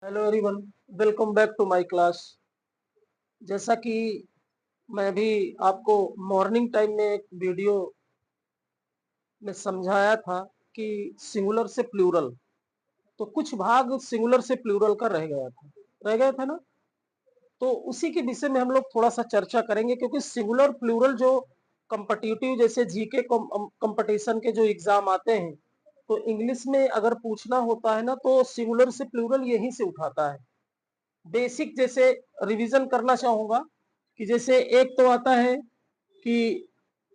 Hello everyone, welcome back to my class. जैसा कि मैं भी आपको मॉर्निंग टाइम में एक वीडियो में समझाया था कि सिंगुलर से प्लूरल, तो कुछ भाग सिंगुलर से प्लूरल का रह गया था ना। तो उसी के विषय में हम लोग थोड़ा सा चर्चा करेंगे, क्योंकि सिंगुलर प्लूरल जो कॉम्पिटिटिव जैसे जीके कंपटीशन के जो एग्जाम आते हैं, तो इंग्लिश में अगर पूछना होता है ना, तो सिंगुलर से प्लूरल यहीं से उठाता है। बेसिक जैसे रिवीजन करना चाहूंगा कि जैसे एक तो आता है कि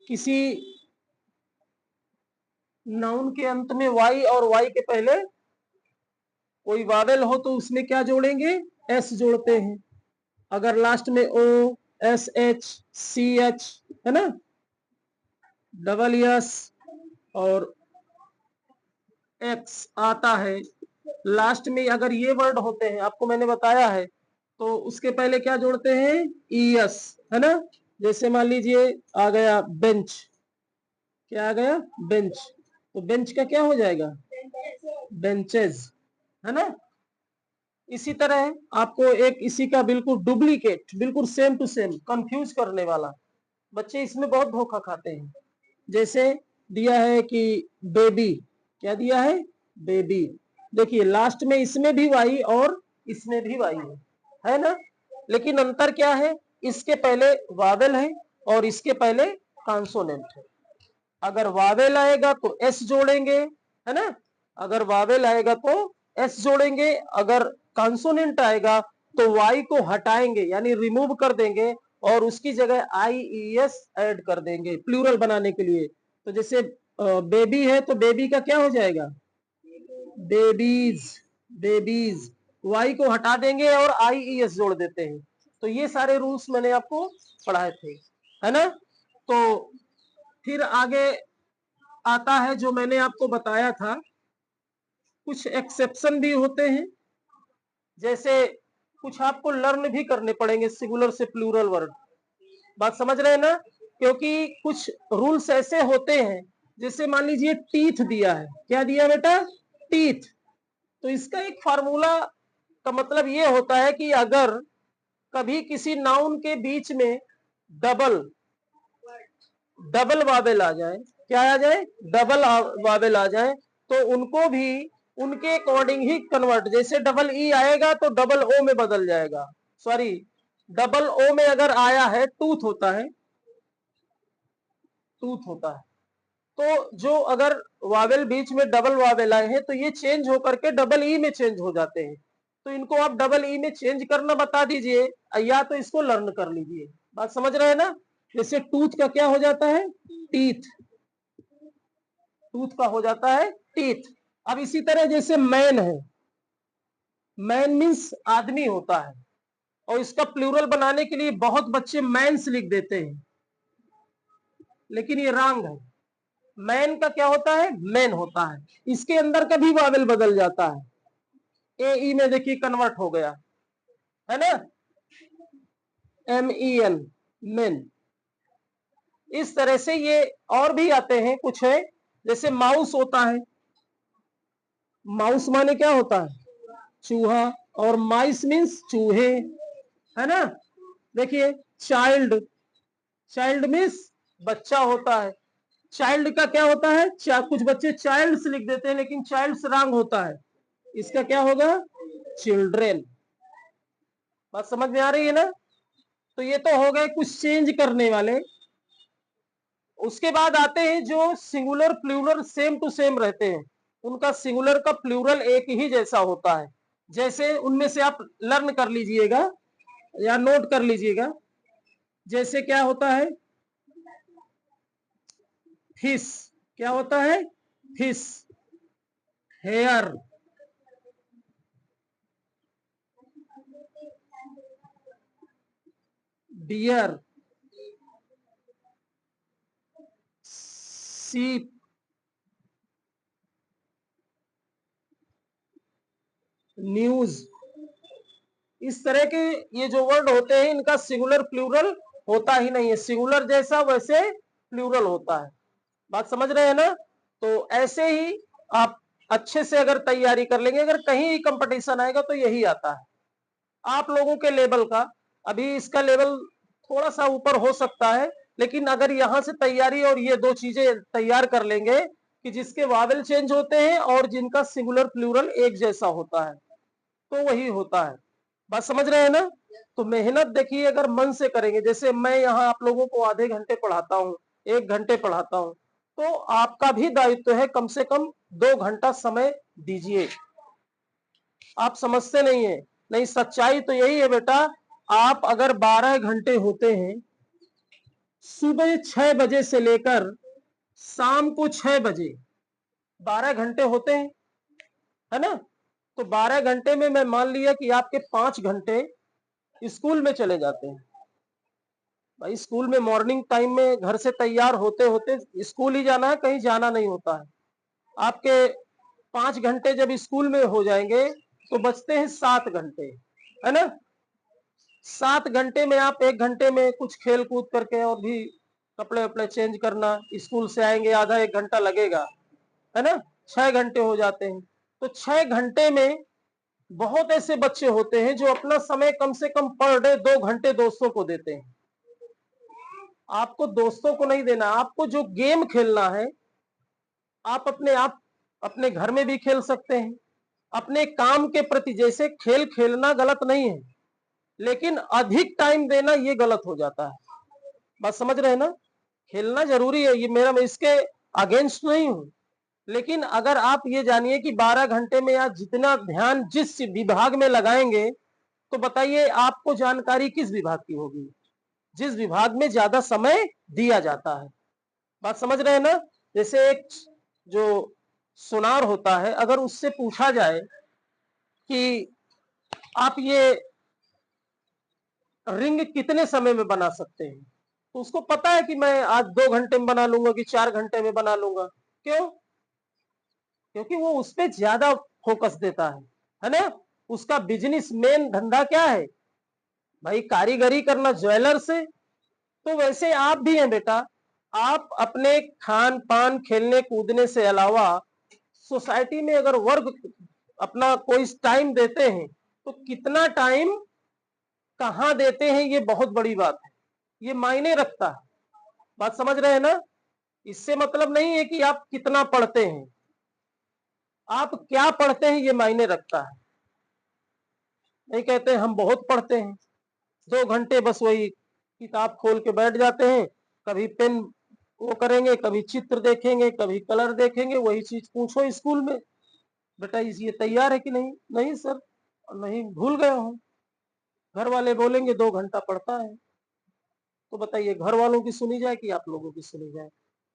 किसी नाउन के अंत में वाई और वाई के पहले कोई वावेल हो तो उसमें क्या जोड़ेंगे, एस जोड़ते हैं। अगर लास्ट में ओ, एस एच, सी एच, है ना, डबल एस और एक्स आता है, लास्ट में अगर ये वर्ड होते हैं, आपको मैंने बताया है, तो उसके पहले क्या जोड़ते हैं, ई एस, है ना। जैसे मान लीजिए आ गया बेंच, क्या आ गया, बेंच, तो बेंच का क्या हो जाएगा, बेंचेस, है ना। इसी तरह आपको एक इसी का बिल्कुल डुप्लीकेट, बिल्कुल सेम टू सेम, कंफ्यूज करने वाला, बच्चे इसमें बहुत धोखा खाते हैं। जैसे दिया है कि बेबी, क्या दिया है, बेबी। देखिए लास्ट में इसमें भी वाई और इसमें भी वाई है ना, लेकिन अंतर क्या है, इसके पहले वावेल है और इसके पहले कॉन्सोनेंट है। अगर वावेल आएगा तो एस जोड़ेंगे, है ना, अगर वावेल आएगा तो एस जोड़ेंगे, अगर कॉन्सोनेंट आएगा तो वाई को हटाएंगे यानी रिमूव कर देंगे और उसकी जगह आई ई एस ऐड कर देंगे प्लूरल बनाने के लिए। तो जैसे बेबी है तो बेबी का क्या हो जाएगा, बेबीज, बेबीज, वाई को हटा देंगे और आई ई एस जोड़ देते हैं। तो ये सारे रूल्स मैंने आपको पढ़ाए थे, है ना। तो फिर आगे आता है जो मैंने आपको बताया था, कुछ एक्सेप्शन भी होते हैं। जैसे कुछ आपको लर्न भी करने पड़ेंगे सिंगुलर से प्लूरल वर्ड, बात समझ रहे हैं ना, क्योंकि कुछ रूल्स ऐसे होते हैं। जैसे मान लीजिए टीथ दिया है, क्या दिया बेटा, टीथ। तो इसका एक फार्मूला का मतलब ये होता है कि अगर कभी किसी नाउन के बीच में डबल डबल वावेल आ जाए, क्या आ जाए, डबल वावेल आ जाए, तो उनको भी उनके अकॉर्डिंग ही कन्वर्ट, जैसे डबल ई आएगा तो डबल ओ में बदल जाएगा, सॉरी, डबल ओ में अगर आया है टूथ होता है, टूथ होता है। तो जो अगर वावेल बीच में डबल वावेल आए हैं तो ये चेंज होकर के डबल ई में चेंज हो जाते हैं। तो इनको आप डबल ई में चेंज करना बता दीजिए या तो इसको लर्न कर लीजिए, बात समझ रहे हैं ना। जैसे टूथ का क्या हो जाता है, टीथ, टूथ का हो जाता है टीथ। अब इसी तरह जैसे मैन है, मैन मीन्स आदमी होता है, और इसका प्लूरल बनाने के लिए बहुत बच्चे मैंस लिख देते हैं, लेकिन ये रॉन्ग है। मैन का क्या होता है, मैन होता है, इसके अंदर का भी वावेल बदल जाता है, ए ई में देखिए कन्वर्ट हो गया, है ना, एम ई एन, मैन। इस तरह से ये और भी आते हैं, कुछ है जैसे माउस होता है, माउस माने क्या होता है, चूहा, और माइस मीन्स चूहे, है ना। देखिए चाइल्ड, चाइल्ड मीन्स बच्चा होता है, चाइल्ड का क्या होता है, कुछ बच्चे चाइल्ड्स लिख देते हैं लेकिन चाइल्ड्स रॉन्ग होता है, इसका क्या होगा, चिल्ड्रेन। बात समझ में आ रही है ना। तो ये तो हो गए कुछ चेंज करने वाले। उसके बाद आते हैं जो singular plural same to same रहते हैं, उनका सिंगुलर का प्लूरल एक ही जैसा होता है। जैसे उनमें से आप लर्न कर लीजिएगा या नोट कर लीजिएगा। जैसे क्या होता है, फिश, क्या होता है, फिश, हेयर, डियर, सीप, न्यूज। इस तरह के ये जो वर्ड होते हैं इनका सिंगुलर प्लूरल होता ही नहीं है, सिंगुलर जैसा वैसे प्लूरल होता है, बात समझ रहे हैं ना। तो ऐसे ही आप अच्छे से अगर तैयारी कर लेंगे, अगर कहीं कंपटीशन आएगा तो यही आता है। आप लोगों के लेवल का, अभी इसका लेवल थोड़ा सा ऊपर हो सकता है, लेकिन अगर यहाँ से तैयारी और ये दो चीजें तैयार कर लेंगे कि जिसके वावेल चेंज होते हैं और जिनका सिंगुलर प्लूरल एक जैसा होता है, तो वही होता है। बात समझ रहे हैं ना? तो मेहनत देखिए अगर मन से करेंगे, जैसे मैं यहाँ आप लोगों को आधे घंटे पढ़ाता हूँ, 1 घंटे पढ़ाता हूँ, तो आपका भी दायित्व है कम से कम 2 घंटा समय दीजिए। आप समझते नहीं है। नहीं, सच्चाई तो यही है बेटा, आप अगर 12 घंटे होते हैं, सुबह 6 बजे से लेकर शाम को 6 बजे 12 घंटे होते हैं, है ना? तो 12 घंटे में मैं मान लिया कि आपके 5 घंटे स्कूल में चले जाते हैं। भाई स्कूल में मॉर्निंग टाइम में घर से तैयार होते होते स्कूल ही जाना है, कहीं जाना नहीं होता है। आपके 5 घंटे जब स्कूल में हो जाएंगे तो बचते हैं 7 घंटे, है ना? 7 घंटे में आप 1 घंटे में कुछ खेल कूद करके और भी कपड़े वपड़े चेंज करना, स्कूल से आएंगे आधा 1 घंटा लगेगा, है ना? 6 घंटे हो जाते हैं। तो 6 घंटे में बहुत ऐसे बच्चे होते हैं जो अपना समय कम से कम पर डे 2 घंटे दोस्तों को देते हैं। आपको दोस्तों को नहीं देना, आपको जो गेम खेलना है आप अपने घर में भी खेल सकते हैं। अपने काम के प्रति, जैसे खेल खेलना गलत नहीं है, लेकिन अधिक टाइम देना ये गलत हो जाता है। बात समझ रहे हैं ना? खेलना जरूरी है, ये मैं इसके अगेंस्ट नहीं हूं, लेकिन अगर आप ये जानिए कि 12 घंटे में आप जितना ध्यान जिस विभाग में लगाएंगे, तो बताइए आपको जानकारी किस विभाग की होगी? जिस विभाग में ज्यादा समय दिया जाता है। बात समझ रहे हैं ना? जैसे एक जो सुनार होता है, अगर उससे पूछा जाए कि आप ये रिंग कितने समय में बना सकते हैं, तो उसको पता है कि मैं आज 2 घंटे में बना लूंगा कि 4 घंटे में बना लूंगा। क्यों? क्योंकि वो उस पर ज्यादा फोकस देता है ना? उसका बिजनेस मेन धंधा क्या है भाई? कारीगरी करना ज्वेलर से। तो वैसे आप भी हैं बेटा, आप अपने खान पान खेलने कूदने से अलावा सोसाइटी में अगर वर्क अपना कोई टाइम देते हैं, तो कितना टाइम कहाँ देते हैं ये बहुत बड़ी बात है, ये मायने रखता है। बात समझ रहे हैं ना? इससे मतलब नहीं है कि आप कितना पढ़ते हैं, आप क्या पढ़ते हैं ये मायने रखता है। नहीं कहते हम बहुत पढ़ते हैं, 2 घंटे बस वही किताब खोल के बैठ जाते हैं, कभी पेन वो करेंगे, कभी चित्र देखेंगे, कभी कलर देखेंगे, वही चीज पूछो स्कूल में, बेटा ये तैयार है कि नहीं? नहीं सर, नहीं भूल गया हूँ। घर वाले बोलेंगे 2 घंटा पढ़ता है। तो बताइए घर वालों की सुनी जाए कि आप लोगों की सुनी जाए?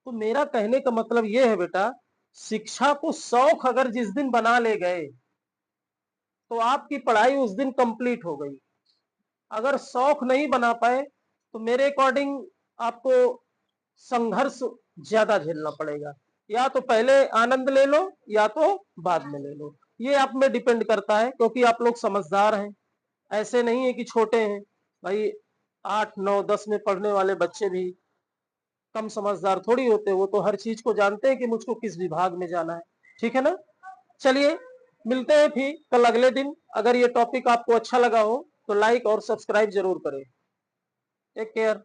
तो मेरा कहने का मतलब ये है बेटा, शिक्षा को शौक अगर जिस दिन बना ले गए, तो आपकी पढ़ाई उस दिन कंप्लीट हो गई। अगर शौक नहीं बना पाए, तो मेरे अकॉर्डिंग आपको संघर्ष ज्यादा झेलना पड़ेगा। या तो पहले आनंद ले लो या तो बाद में ले लो, ये आप में डिपेंड करता है, क्योंकि आप लोग समझदार हैं। ऐसे नहीं है कि छोटे हैं भाई, 8 9 10 में पढ़ने वाले बच्चे भी कम समझदार थोड़ी होते, वो तो हर चीज को जानते हैं कि मुझको किस विभाग में जाना है। ठीक है ना? चलिए मिलते हैं फिर कल अगले दिन। अगर ये टॉपिक आपको अच्छा लगा हो तो लाइक और सब्सक्राइब जरूर करें। Take care.